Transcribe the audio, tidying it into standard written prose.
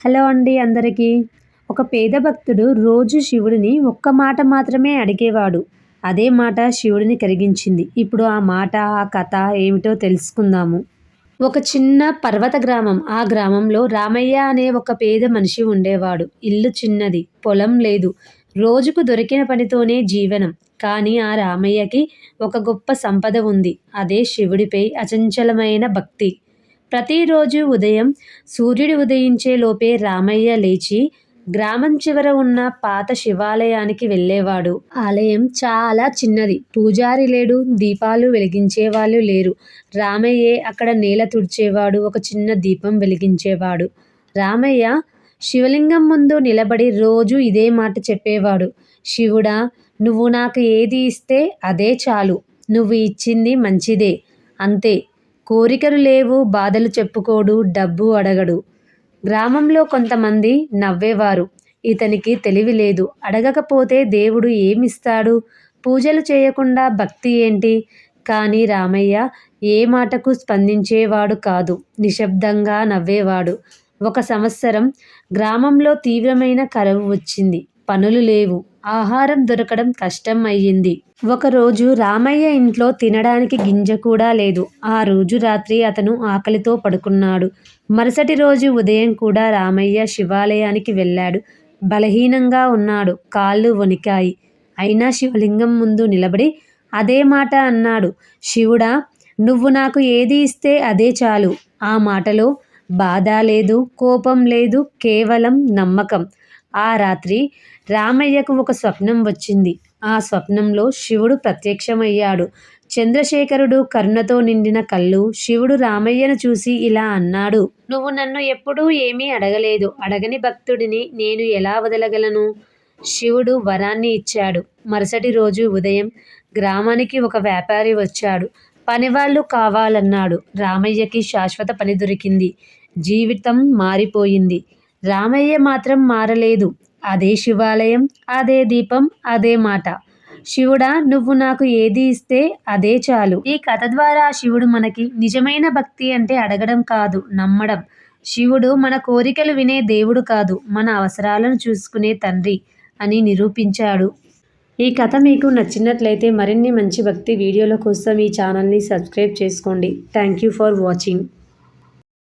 Hello అండి అందరికీ. ఒక పేద భక్తుడు రోజు శివుడిని ఒక్క మాట మాత్రమే అడిగేవాడు. అదే మాట శివుడిని కరిగించింది. ఇప్పుడు ఆ మాట, ఆ కథ ఏమిటో తెలుసుకుందాము. ఒక చిన్న పర్వత గ్రామం. ఆ గ్రామంలో రామయ్య అనే ఒక పేద మనిషి ఉండేవాడు. ఇల్లు చిన్నది, పొలం లేదు. రోజుకు దొరికిన పనితోనే జీవనం. కానీ ఆ రామయ్యకి ఒక గొప్ప సంపద ఉంది. అదే శివుడిపై అచంచలమైన భక్తి. ప్రతిరోజు ఉదయం సూర్యుడు ఉదయించే లోపే రామయ్య లేచి గ్రామం చివర ఉన్న పాత శివాలయానికి వెళ్ళేవాడు. ఆలయం చాలా చిన్నది. పూజారి లేడు, దీపాలు వెలిగించేవాళ్ళు లేరు. రామయ్యే అక్కడ నేల తుడిచేవాడు, ఒక చిన్న దీపం వెలిగించేవాడు. రామయ్య శివలింగం ముందు నిలబడి రోజు ఇదే మాట చెప్పేవాడు. శివుడా, నువ్వు నాకు ఏది ఇస్తే అదే చాలు. నువ్వు ఇచ్చింది మంచిదే, అంతే. కోరికలు లేవు, బాధలు చెప్పుకోడు, డబ్బు అడగడు. గ్రామంలో కొంతమంది నవ్వేవారు. ఇతనికి తెలివి లేదు, అడగకపోతే దేవుడు ఏమిస్తాడు, పూజలు చేయకుండా భక్తి ఏంటి? కానీ రామయ్య ఏ మాటకు స్పందించేవాడు కాదు. నిశ్శబ్దంగా నవ్వేవాడు. ఒక సంవత్సరం గ్రామంలో తీవ్రమైన కరువు వచ్చింది. పనులు లేవు, ఆహారం దొరకడం కష్టం అయ్యింది. ఒకరోజు రామయ్య ఇంట్లో తినడానికి గింజ కూడా లేదు. ఆ రోజు రాత్రి అతను ఆకలితో పడుకున్నాడు. మరుసటి రోజు ఉదయం కూడా రామయ్య శివాలయానికి వెళ్ళాడు. బలహీనంగా ఉన్నాడు, కాళ్ళు వణికాయి. అయినా శివలింగం ముందు నిలబడి అదే మాట అన్నాడు. శివుడా, నువ్వు నాకు ఏది ఇస్తే అదే చాలు. ఆ మాటలో బాధ లేదు, కోపం లేదు, కేవలం నమ్మకం. ఆ రాత్రి రామయ్యకు ఒక స్వప్నం వచ్చింది. ఆ స్వప్నంలో శివుడు ప్రత్యక్షమయ్యాడు. చంద్రశేఖరుడు కరుణతో నిండిన కళ్ళు. శివుడు రామయ్యను చూసి ఇలా అన్నాడు. నువ్వు నన్ను ఎప్పుడూ ఏమీ అడగలేదు. అడగని భక్తుడిని నేను ఎలా వదలగలను? శివుడు వరాన్ని ఇచ్చాడు. మరుసటి రోజు ఉదయం గ్రామానికి ఒక వ్యాపారి వచ్చాడు. పనివాళ్ళు కావాలన్నాడు. రామయ్యకి శాశ్వత పని దొరికింది. జీవితం మారిపోయింది. రామయ్య మాత్రం మారలేదు. అదే శివాలయం, అదే దీపం, అదే మాట. శివుడా, నువ్వు నాకు ఏది ఇస్తే అదే చాలు. ఈ కథ ద్వారా శివుడు మనకి నిజమైన భక్తి అంటే అడగడం కాదు, నమ్మడం. శివుడు మన కోరికలు వినే దేవుడు కాదు, మన అవసరాలను చూసుకునే తండ్రి అని నిరూపించాడు. ఈ కథ మీకు నచ్చినట్లయితే మరిన్ని మంచి భక్తి వీడియోల కోసం ఈ ఛానల్ని సబ్స్క్రైబ్ చేసుకోండి. Thank you for watching.